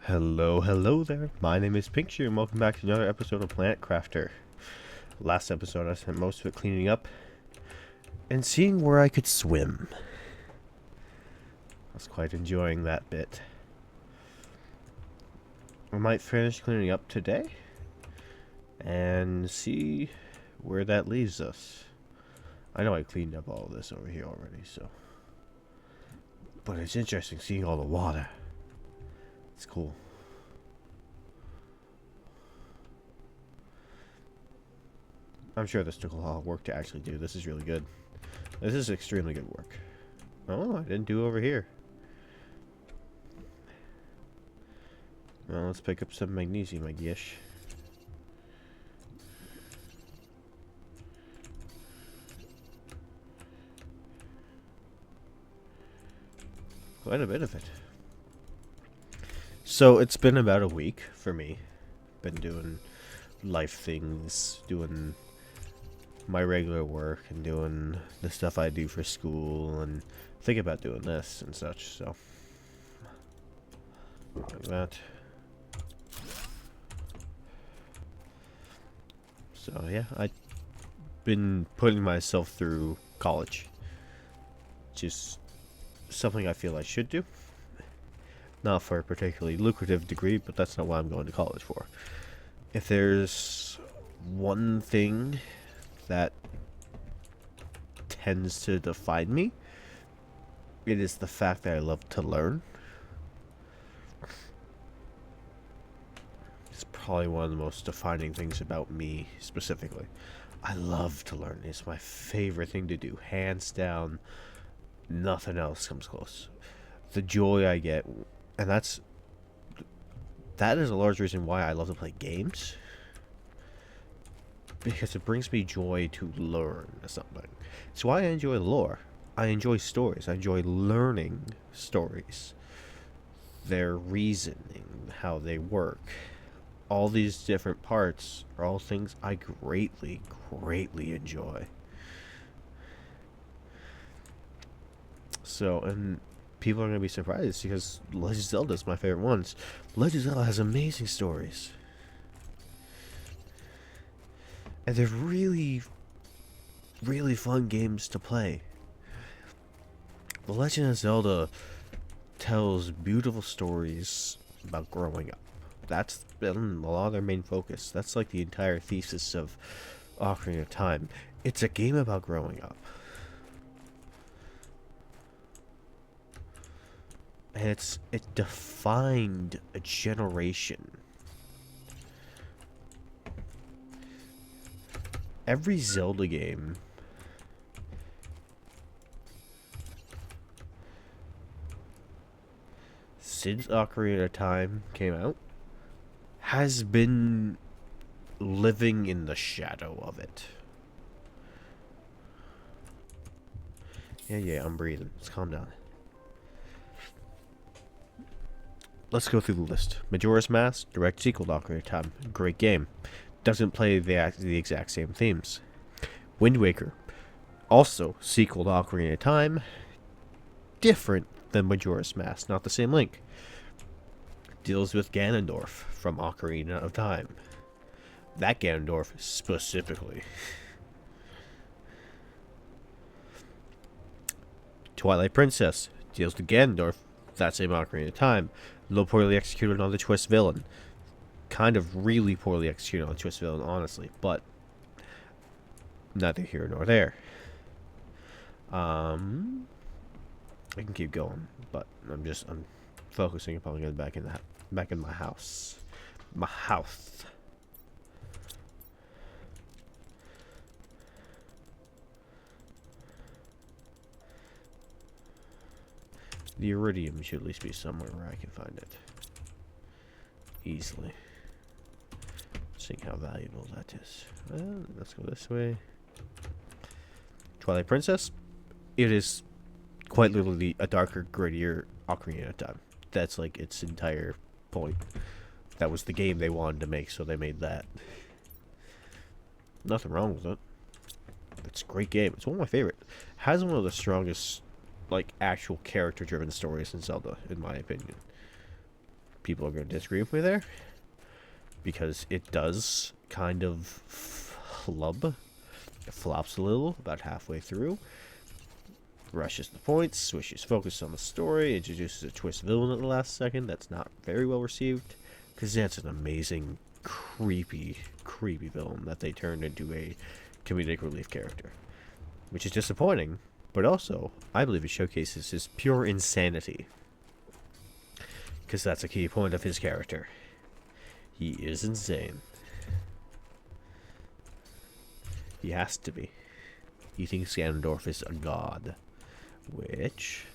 Hello there. My name is Pinkshire, and welcome back to another episode of Planet Crafter. Last episode, I spent most of it cleaning up and seeing where I could swim. I was quite enjoying that bit. I might finish cleaning up today and see where that leaves us. I know I cleaned up all this over here already, but it's interesting seeing all the water. It's cool. I'm sure this took a lot of work to actually do. This is really good. This is extremely good work. Oh, I didn't do over here. Well, let's pick up some magnesium, I guess. Quite a bit of it. So it's been about a week for me. Been doing life things, doing my regular work, and doing the stuff I do for school, and thinking about doing this and such. So like that. So yeah, I've been putting myself through college. Just something I feel I should do. Not for a particularly lucrative degree, but that's not what I'm going to college for. If there's one thing that tends to define me, it is the fact that I love to learn. It's probably one of the most defining things about me specifically. I love to learn. It's my favorite thing to do. Hands down, nothing else comes close. The joy I get, and that is a large reason why I love to play games. Because it brings me joy to learn something. It's why I enjoy lore. I enjoy stories. I enjoy learning stories. Their reasoning, how they work. All these different parts are all things I greatly, greatly enjoy. So, and people are going to be surprised because Legend of Zelda is my favorite ones. Legend of Zelda has amazing stories. And they're really, really fun games to play. The Legend of Zelda tells beautiful stories about growing up. That's been a lot of their main focus. That's like the entire thesis of Ocarina of Time. It's a game about growing up. And it defined a generation. Every Zelda game since Ocarina of Time came out has been living in the shadow of it. Yeah, I'm breathing. Let's calm down. Let's go through the list. Majora's Mask, direct sequel to Ocarina of Time. Great game. Doesn't play the exact same themes. Wind Waker, also sequel to Ocarina of Time. Different than Majora's Mask, not the same Link. Deals with Ganondorf from Ocarina of Time. That Ganondorf specifically. Twilight Princess deals with Ganondorf, that same Ocarina of Time. A little poorly executed on the twist villain. Kind of really poorly executed on the twist villain, honestly, but neither here nor there. I can keep going, but I'm focusing upon getting back in my house. My house. The iridium should at least be somewhere where I can find it easily. Seeing how valuable that is. Well, let's go this way. Twilight Princess. It is quite literally a darker, grittier Ocarina of Time. That's like its entire point. That was the game they wanted to make, so they made that. Nothing wrong with it. It's a great game. It's one of my favorite. Has one of the strongest, like, actual character-driven stories in Zelda, in my opinion. people are going to disagree with me there, because it does kind of flub. It flops a little about halfway through. Rushes the points, switches focus on the story, introduces a twist villain at the last second that's not very well received, because that's an amazing, creepy villain that they turned into a comedic relief character. Which is disappointing, but also, I believe it showcases his pure insanity. Because that's a key point of his character. He is insane. He has to be. He thinks Ganondorf is a god. Which,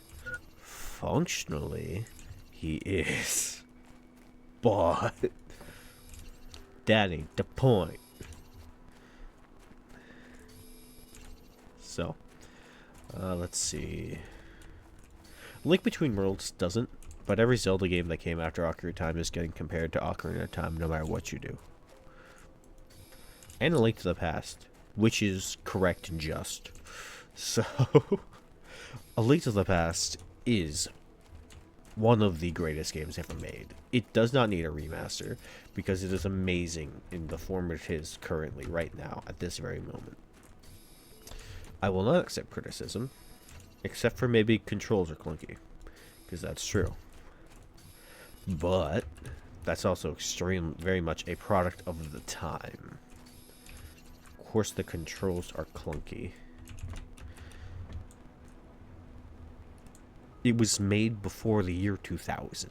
functionally, he is. But, that ain't the point. So, let's see. Link Between Worlds doesn't, but every Zelda game that came after Ocarina of Time is getting compared to Ocarina of Time no matter what you do. And A Link to the Past, which is correct and just. So, A Link to the Past is one of the greatest games ever made. It does not need a remaster, because it is amazing in the form it is currently, right now, at this very moment. I will not accept criticism, except for maybe controls are clunky, because that's true. But that's also very much a product of the time. Of course, the controls are clunky. It was made before the year 2000.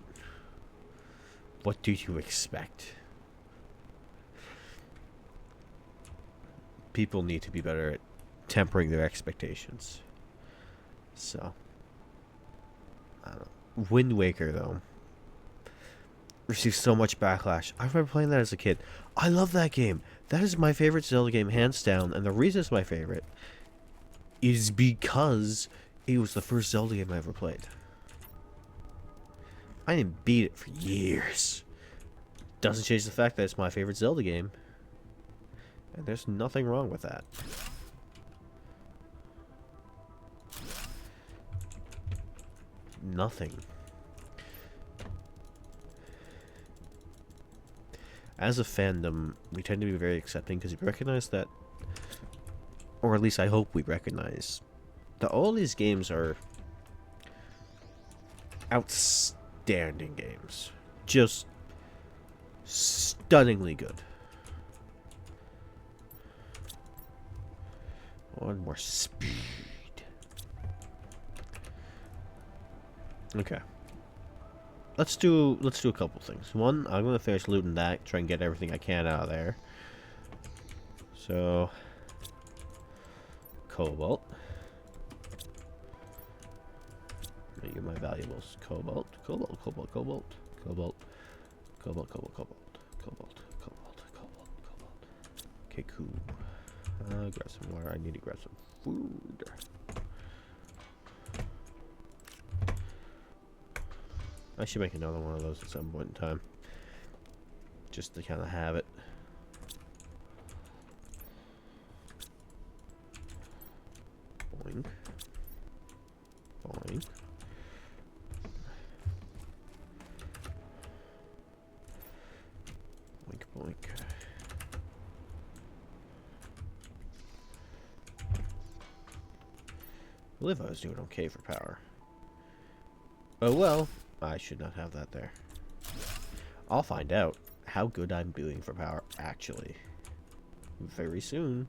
What do you expect? People need to be better at tempering their expectations. So, I don't know. Wind Waker, though, received so much backlash. I remember playing that as a kid. I love that game. That is my favorite Zelda game, hands down. And the reason it's my favorite is because it was the first Zelda game I ever played. I didn't beat it for years. Doesn't change the fact that it's my favorite Zelda game. And there's nothing wrong with that. Nothing. As a fandom, we tend to be very accepting because we recognize that, or at least I hope we recognize, that all these games are outstanding games. Just stunningly good. One more speed. Okay. Let's do a couple things. One, I'm gonna finish looting that, try and get everything I can out of there. So, cobalt. Get my valuables. Cobalt, cobalt, cobalt, cobalt, cobalt, cobalt, cobalt, cobalt, cobalt, cobalt, cobalt, cobalt. Okay, cool. Grab some water. I need to grab some food. I should make another one of those at some point in time. Just to kind of have it. Boink. Boink. Boink, boink. I believe I was doing okay for power. Oh well. I should not have that there. I'll find out how good I'm doing for power, actually, very soon.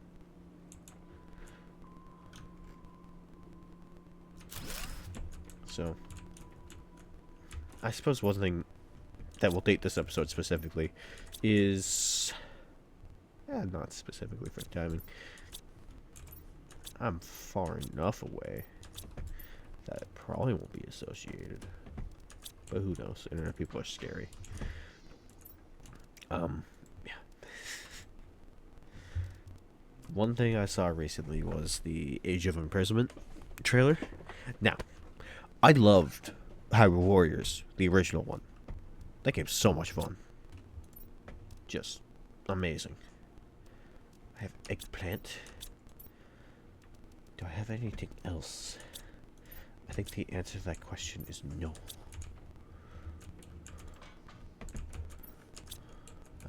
So, I suppose one thing that will date this episode specifically is... not specifically for timing. I'm far enough away that it probably won't be associated. But who knows? Internet people are scary. Yeah. One thing I saw recently was the Age of Imprisonment trailer. Now, I loved Hyrule Warriors, the original one. That game's so much fun. Just amazing. I have eggplant. Do I have anything else? I think the answer to that question is no.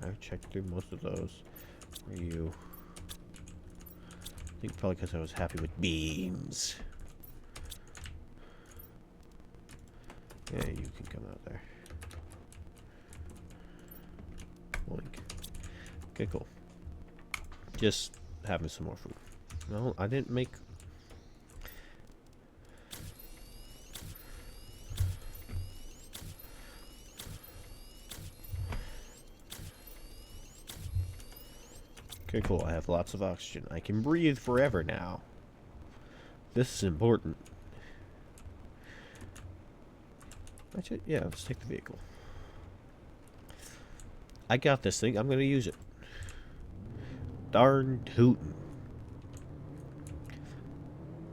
I checked through most of those. Where are you? I think probably because I was happy with beams. Yeah, you can come out there. Boink. Okay, cool. Just having some more food. No, I didn't make... Okay, cool. I have lots of oxygen. I can breathe forever now. This is important. Actually, yeah, let's take the vehicle. I got this thing. I'm going to use it. Darn tootin'.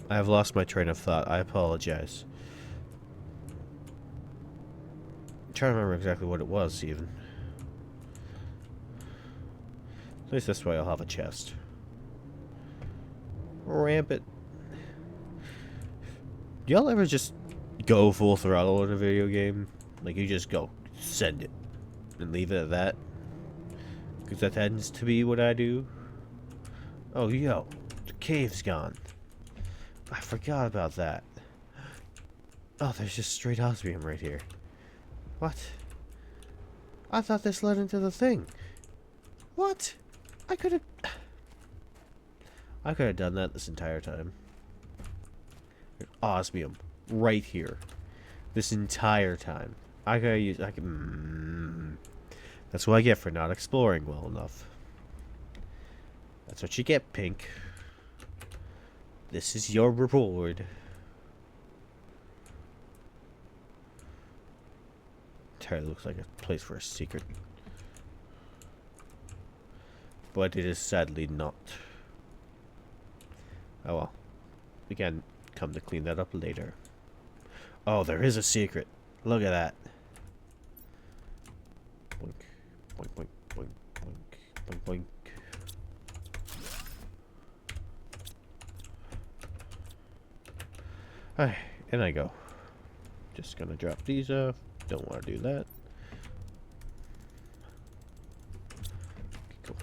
I have lost my train of thought. I apologize. I'm trying to remember exactly what it was, even. At least this way I'll have a chest. Ramp it. Do y'all ever just go full throttle in a video game? Like, you just go, send it, and leave it at that? Because that tends to be what I do. Oh, yo, the cave's gone. I forgot about that. Oh, there's just straight osmium right here. What? I thought this led into the thing. What? I could have done that this entire time. Osmium. Right here. This entire time. I could use... That's what I get for not exploring well enough. That's what you get, Pink. This is your reward. Entirely looks like a place for a secret. But it is sadly not. Oh well. We can come to clean that up later. Oh, there is a secret. Look at that. Boink, boink, boink, boink, boink, boink, boink. Alright, in I go. Just gonna drop these off. Don't want to do that. Okay, cool.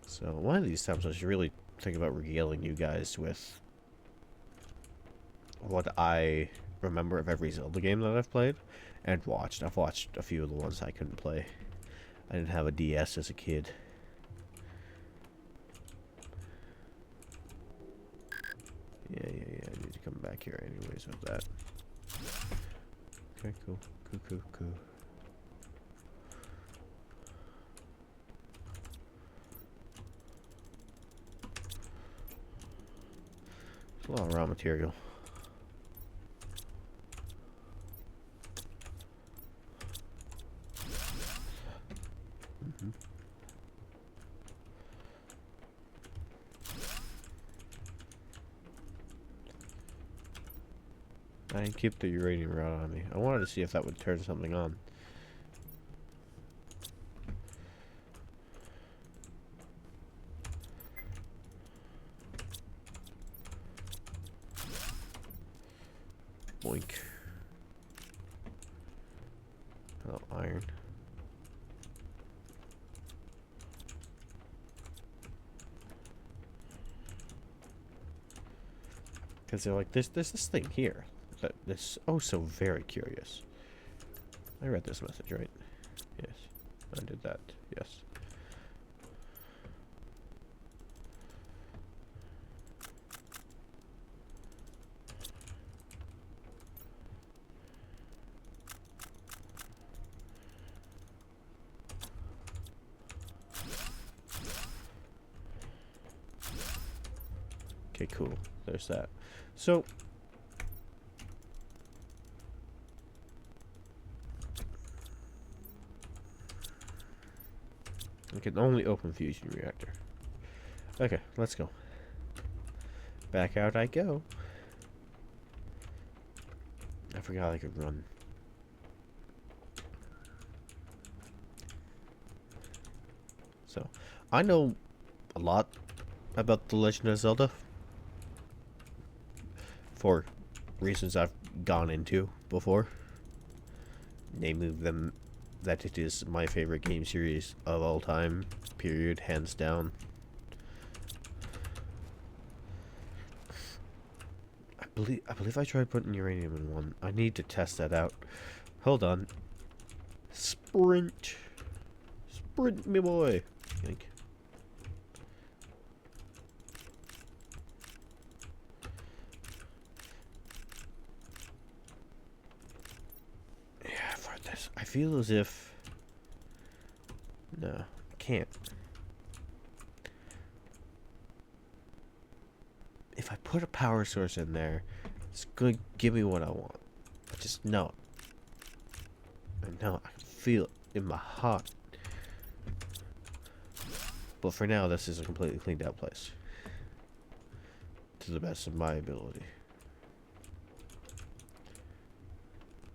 So one of these times I should really think about regaling you guys with what I remember of every Zelda game that I've played and watched. I've watched a few of the ones I couldn't play. I didn't have a DS as a kid. Yeah, I need to come back here anyways with that. Okay, cool. Cool. There's a lot of raw material. I didn't keep the uranium rod on me. I wanted to see if that would turn something on. Boink. Oh, iron. Because they're like, there's this thing here. That's oh so very curious. I read this message, right? Yes. I did that. Yes. Okay, cool. There's that. So I can only open fusion reactor. Okay, let's go. Back out I go. I forgot I could run. So, I know a lot about The Legend of Zelda for reasons I've gone into before. Namely them that it is my favorite game series of all time, period, hands down. I believe I tried putting uranium in one. I need to test that out. Hold on. Sprint. Sprint, me boy. Yank. Yeah, for this, I feel as if... No, I can't. If I put a power source in there, it's going to give me what I want. I just know it. I know it. I can feel it in my heart. But for now, this is a completely cleaned out place. To the best of my ability.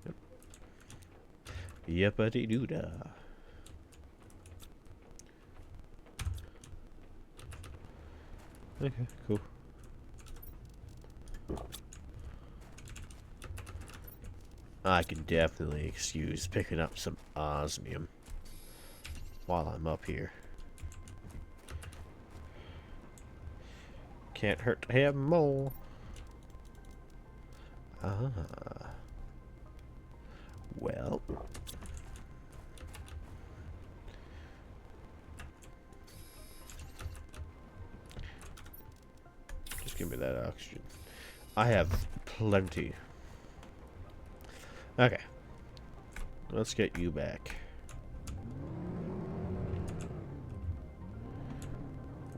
Yep. Yep-a-dee-doo-dah. Okay, cool. I can definitely excuse picking up some osmium while I'm up here. Can't hurt to have more. Ah. Well. Just give me that oxygen. I have plenty. Okay. Let's get you back.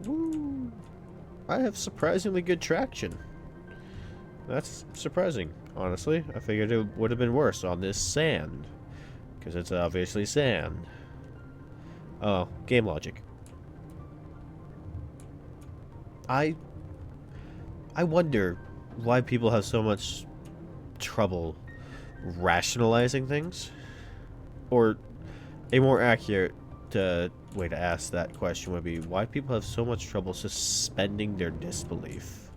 Woo! I have surprisingly good traction. That's surprising, honestly. I figured it would have been worse on this sand. Because it's obviously sand. Oh, game logic. I wonder why people have so much trouble rationalizing things. Or a more accurate way to ask that question would be why people have so much trouble suspending their disbelief.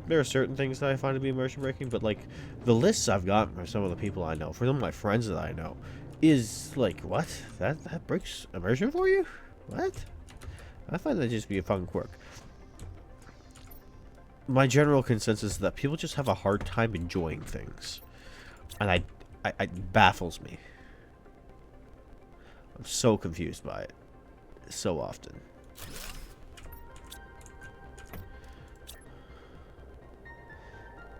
There are certain things that I find to be immersion breaking, but like the lists I've gotten from some of the people I know, from some of my friends that I know, is like, what? That breaks immersion for you? What? I find that just be a fun quirk. My general consensus is that people just have a hard time enjoying things. And it baffles me. I'm so confused by it. So often.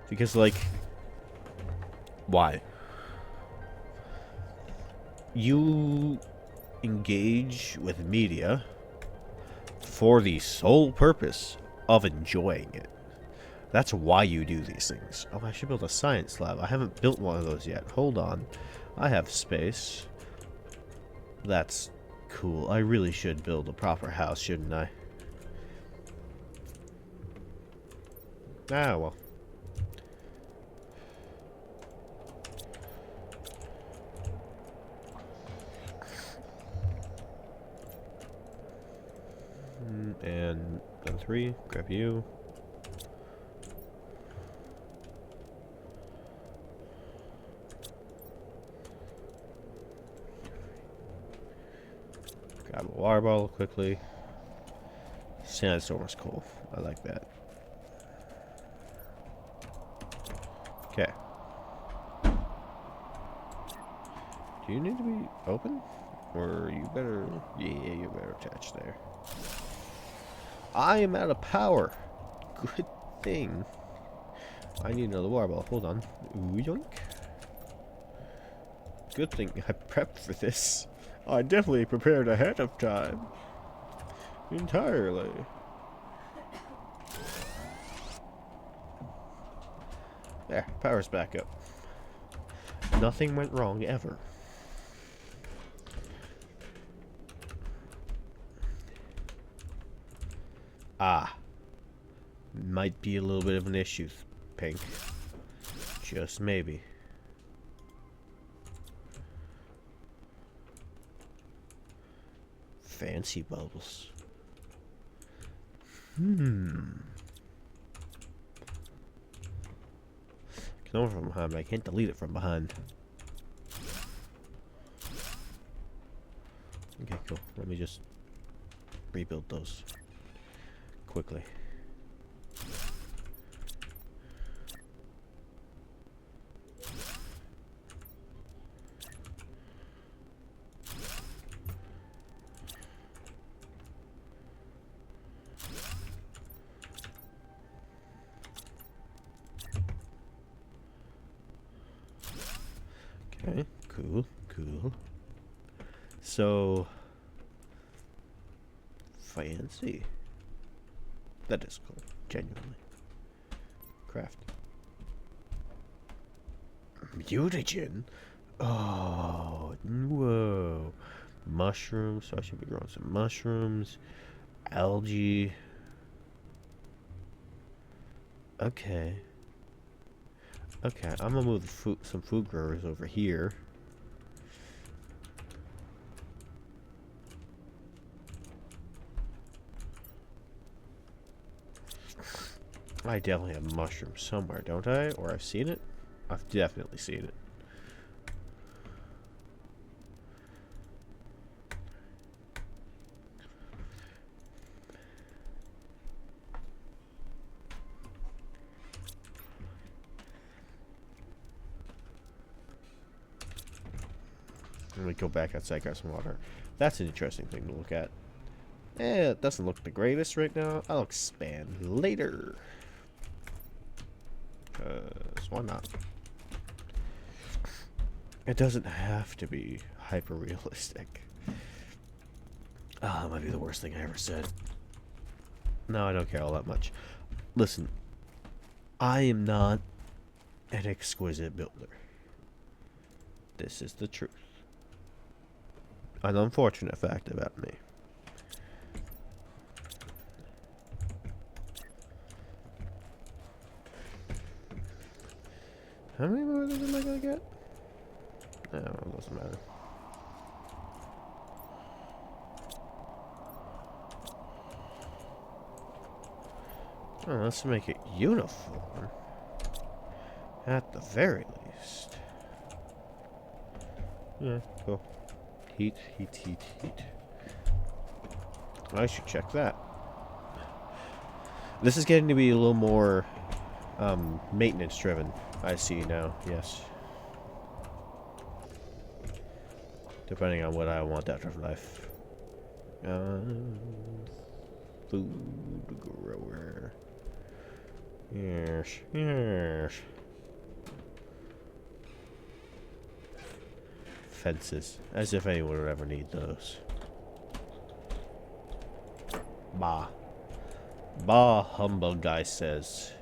Because, like... Why? You engage with media for the sole purpose of enjoying it. That's why you do these things. Oh, I should build a science lab. I haven't built one of those yet. Hold on. I have space. That's cool. I really should build a proper house, shouldn't I? Ah, well. And done 3. Grab you. Grab a water bottle quickly. Sandstorm is cool. I like that. Okay. Do you need to be open? Or you better... Yeah, you better attach there. I am out of power. Good thing. I need another water bottle. Hold on. Ooh, yoink. Good thing I prepped for this. I definitely prepared ahead of time. Entirely. There, power's back up. Nothing went wrong ever. Ah. Might be a little bit of an issue, Pink. Just maybe. Fancy bubbles. Can over from behind, but I can't delete it from behind. Okay, cool. Let me just rebuild those quickly. Okay, cool, cool. So fancy. That is cool, genuinely. Craft. Mutagen? Oh, whoa. Mushrooms, so I should be growing some mushrooms. Algae. Okay. Okay, I'm gonna move the food, some food growers over here. I definitely have mushrooms somewhere, don't I? Or I've seen it? I've definitely seen it. Let me go back outside, grab some water. That's an interesting thing to look at. It doesn't look the greatest right now. I'll expand later. Why not? It doesn't have to be hyper realistic. Ah, that might be the worst thing I ever said. No, I don't care all that much. Listen, I am not an exquisite builder. This is the truth. An unfortunate fact about me. How many more of these am I gonna get? No, it doesn't matter. Oh, let's make it uniform. At the very least. Yeah, cool. Heat, heat, heat, heat. I should check that. This is getting to be a little more maintenance driven. I see now, yes. Depending on what I want out of life. Food grower. Yes, yes. Fences. As if anyone would ever need those. Bah. Bah, humble guy says.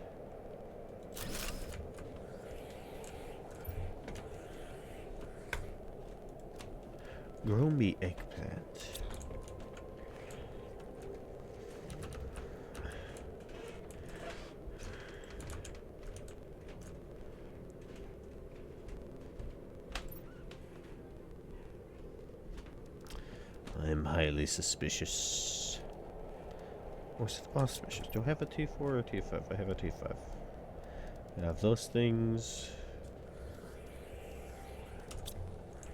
Grow me eggplant. I am highly suspicious. Or auspicious. Do I have a T4 or a T5? I have a T5. I have those things.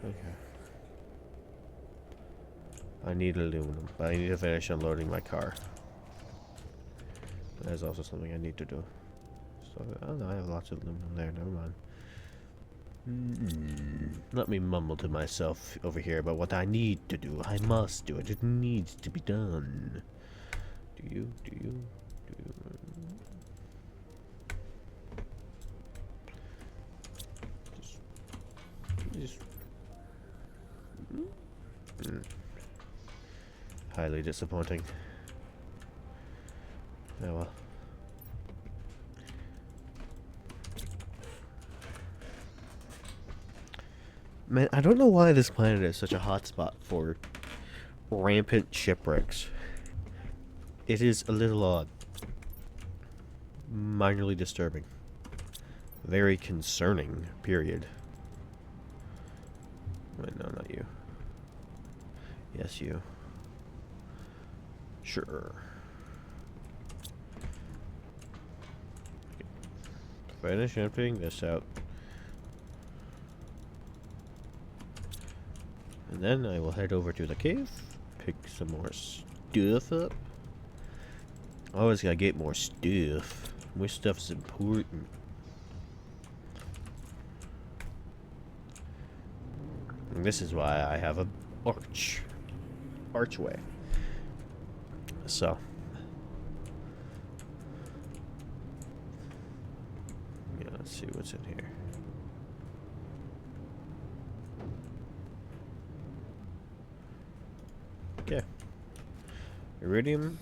Okay. I need aluminum, but I need to finish unloading my car. That is also something I need to do. So, oh no, I have lots of aluminum there, never mind. Let me mumble to myself over here about what I need to do. I must do it. It needs to be done. Do you? Just highly disappointing. Oh well. Man, I don't know why this planet is such a hotspot for rampant shipwrecks. It is a little odd. Minorly disturbing. Very concerning, period. Wait, no, not you. Yes, you. Sure. Finish emptying this out. And then I will head over to the cave, pick some more stuff up. Always gotta get more stuff. More stuff is important. And this is why I have a archway. So. Yeah, let's see what's in here. Okay. Iridium.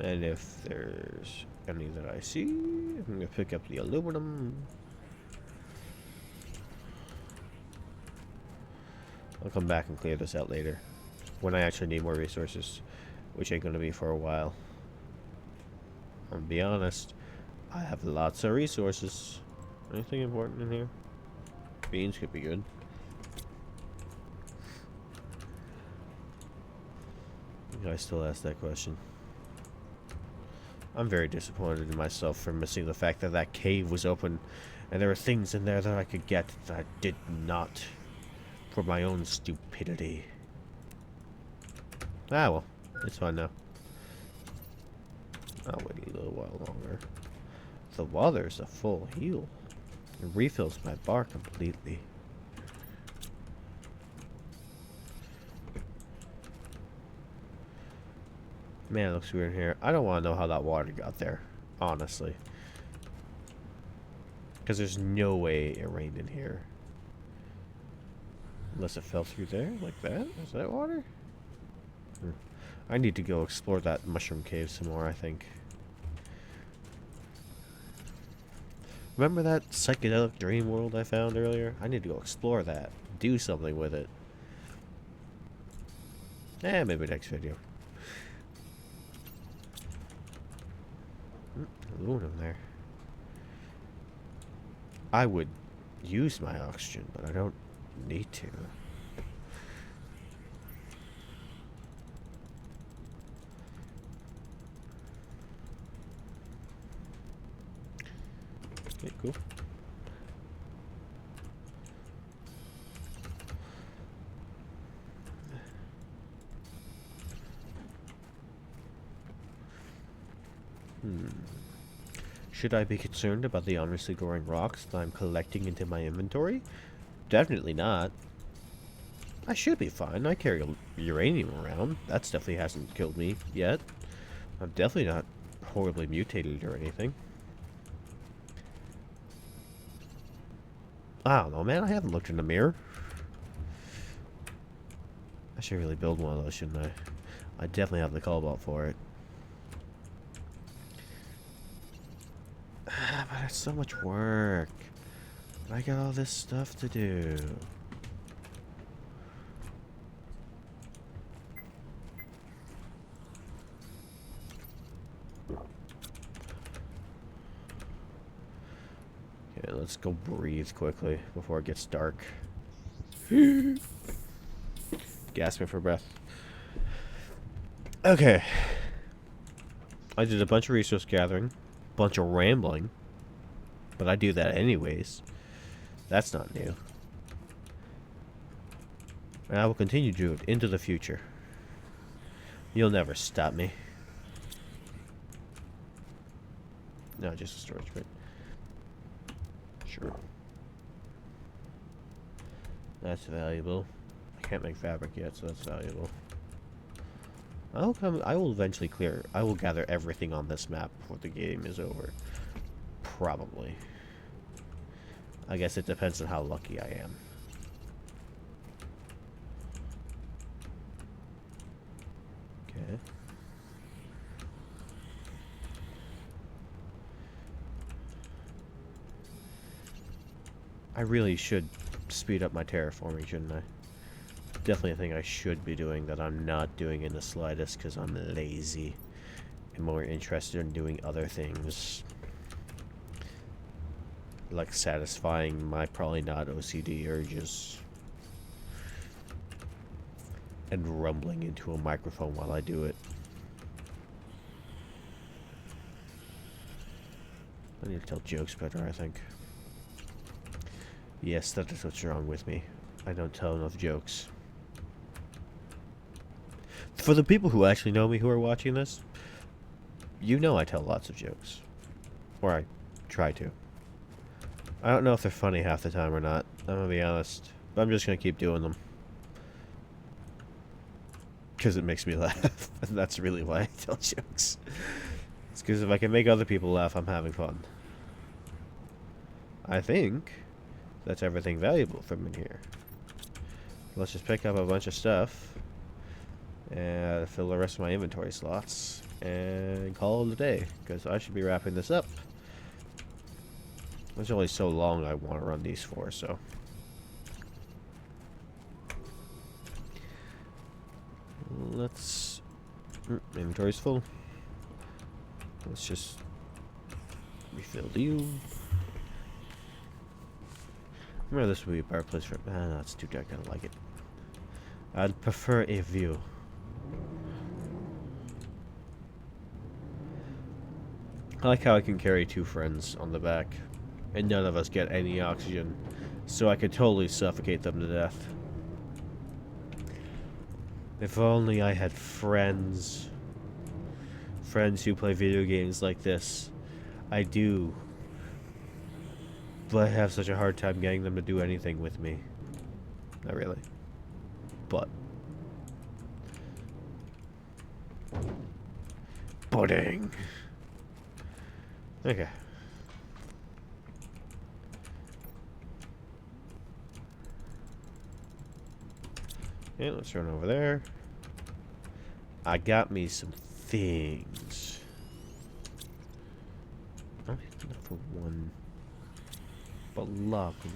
And if there's any that I see, I'm going to pick up the aluminum. I'll come back and clear this out later, when I actually need more resources, which ain't going to be for a while. I'll be honest, I have lots of resources. Anything important in here? Beans could be good. I still ask that question. I'm very disappointed in myself for missing the fact that that cave was open and there were things in there that I could get that I did not for my own stupidity. Ah well, it's fine now. I'll wait a little while longer. The water's a full heal. It refills my bar completely. Man, it looks weird in here. I don't want to know how that water got there, honestly. Because there's no way it rained in here. Unless it fell through there, like that? Is that water? I need to go explore that mushroom cave some more, I think. Remember that psychedelic dream world I found earlier? I need to go explore that. Do something with it. Maybe next video. Aluminum there. I would use my oxygen, but I don't need to. Okay, cool. Should I be concerned about the ominously growing rocks that I'm collecting into my inventory? Definitely not. I should be fine. I carry uranium around. That definitely hasn't killed me yet. I'm definitely not horribly mutated or anything. I don't know, man. I haven't looked in the mirror. I should really build one of those, shouldn't I? I definitely have the cobalt for it. But it's so much work. I got all this stuff to do. Okay, let's go breathe quickly before it gets dark. Gasping for breath. Okay. I did a bunch of resource gathering. Bunch of rambling. But I do that anyways. That's not new. And I will continue to do it into the future. You'll never stop me. No, just a storage bit. Sure. That's valuable. I can't make fabric yet, so that's valuable. I will eventually clear. I will gather everything on this map before the game is over. Probably. I guess it depends on how lucky I am. Okay. I really should speed up my terraforming, shouldn't I? Definitely a thing I should be doing that I'm not doing in the slightest because I'm lazy and more interested in doing other things. Like satisfying my probably not OCD urges. and rumbling into a microphone while I do it. I need to tell jokes better, I think. Yes, that is what's wrong with me. I don't tell enough jokes. For the people who actually know me who are watching this, you know I tell lots of jokes. Or I try to. I don't know if they're funny half the time or not. I'm gonna be honest. But I'm just gonna keep doing them. Because it makes me laugh. And that's really why I tell jokes. It's because if I can make other people laugh, I'm having fun. I think that's everything valuable from in here. Let's just pick up a bunch of stuff. And fill the rest of my inventory slots. And call it a day. Because I should be wrapping this up. There's only so long I want to run these for, so. Let's... inventory's full. Let's just refill you. Remember, this would be a better place for... no, it's too dark. I don't like it. I'd prefer a view. I like how I can carry 2 friends on the back, and none of us get any oxygen, so I could totally suffocate them to death. If only I had friends. Friends who play video games like this. I do. But I have such a hard time getting them to do anything with me. Not really. But. Pudding. Okay. Yeah, let's run over there. I got me some things. I'm enough for one. Bologna.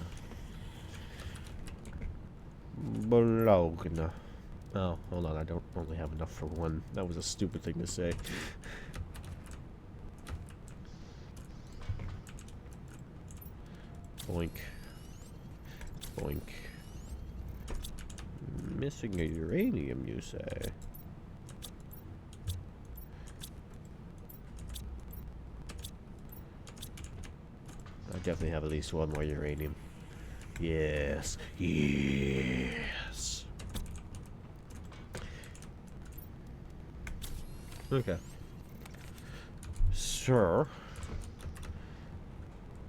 Oh, hold on. I don't only have enough for one. That was a stupid thing to say. Boink. Boink. Missing a uranium, you say? I definitely have at least one more uranium. Yes. Yes. Okay. Sir.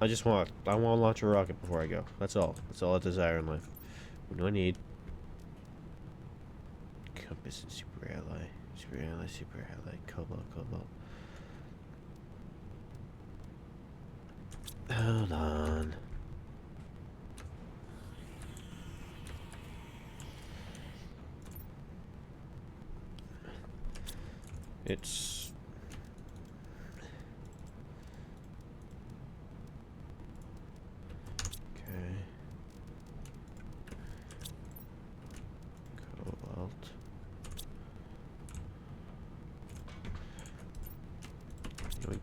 I want to launch a rocket before I go. That's all. That's all I desire in life. What do I need? Compass and super ally. Super ally, super ally. Cobalt, cobalt. Hold on. It's... okay. Cobalt. Yoink.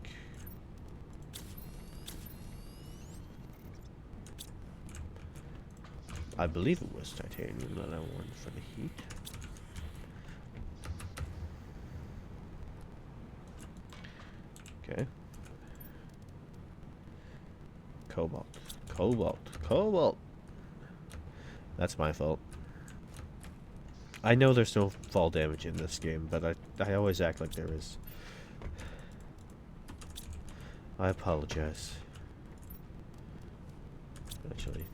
I believe it was titanium that I wanted for the heat. Okay. Cobalt. Cobalt. Cobalt! That's my fault. I know there's no fall damage in this game, but I always act like there is. I apologize. Actually.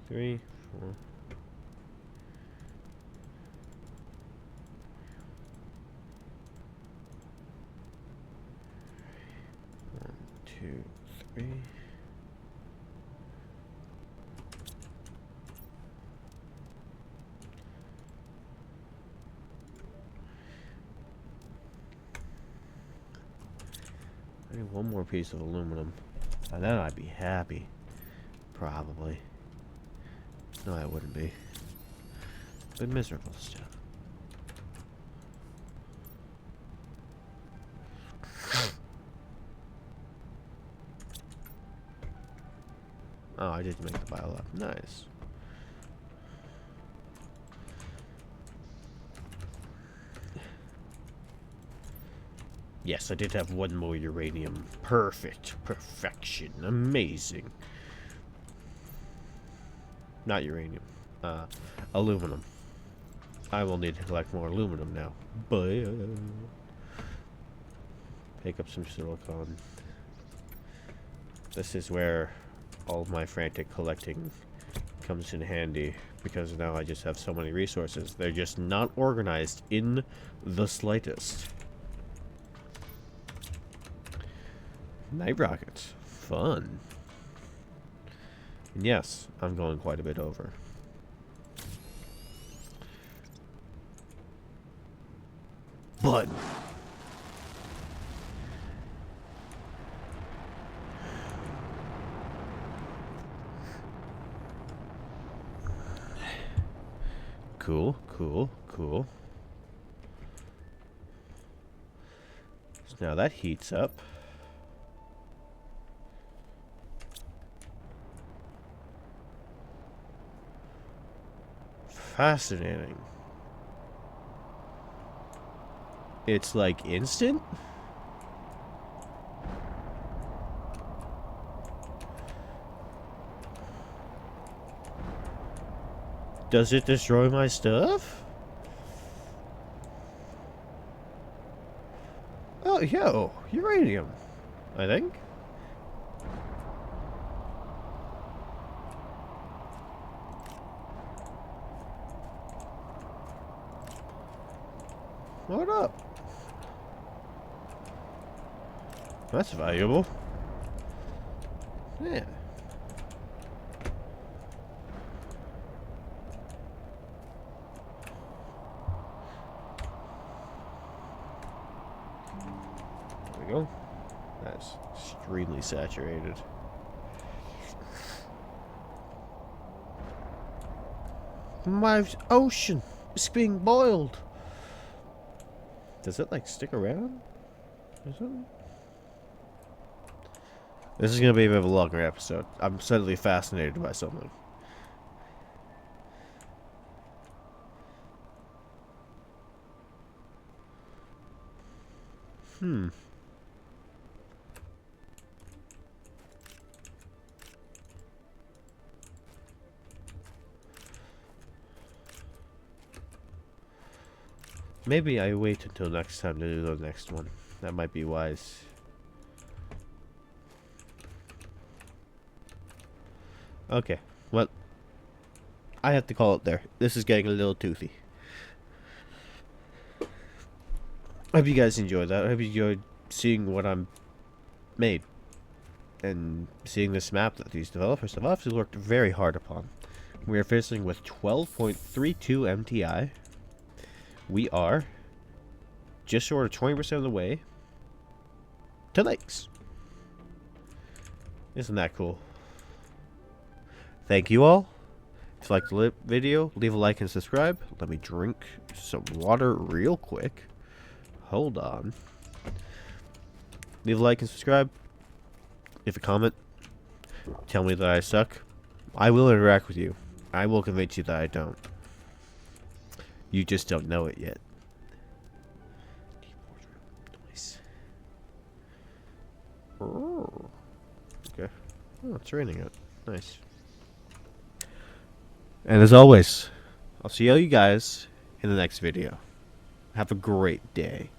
3, 4. 1, 2, 3. I need one more piece of aluminum, and then I'd be happy. Probably. No, I wouldn't be. But miserable still. Oh, I did make the bio lab. Nice. Yes, I did have one more uranium. Perfect. Perfection. Amazing. Not uranium. Aluminum. I will need to collect more aluminum now. But pick up some silicon. This is where all of my frantic collecting comes in handy, because now I just have so many resources. They're just not organized in the slightest. Night rockets. Fun. And yes, I'm going quite a bit over. But cool, cool, cool. So now that heats up. Fascinating. It's like instant? Does it destroy my stuff? Oh, yo, uranium, I think. What up? That's valuable. Yeah. There we go. That's extremely saturated. My ocean is being boiled. Does it like stick around? Is it? This is gonna be a bit of a longer episode. I'm suddenly fascinated by something. Maybe I wait until next time to do the next one. That might be wise. Okay, well, I have to call it there. This is getting a little toothy. I hope you guys enjoyed that. I hope you enjoyed seeing what I'm made. And seeing this map that these developers have obviously worked very hard upon. We are finishing with 12.32 MTI. We are just short of 20% of the way to lakes. Isn't that cool? Thank you all. If you liked the video, leave a like and subscribe. Let me drink some water real quick. Hold on. Leave a like and subscribe. Leave a comment. Tell me that I suck. I will interact with you. I will convince you that I don't. You just don't know it yet. Nice. Oh. Okay. Oh, it's raining out. Nice. And as always, I'll see all you guys in the next video. Have a great day.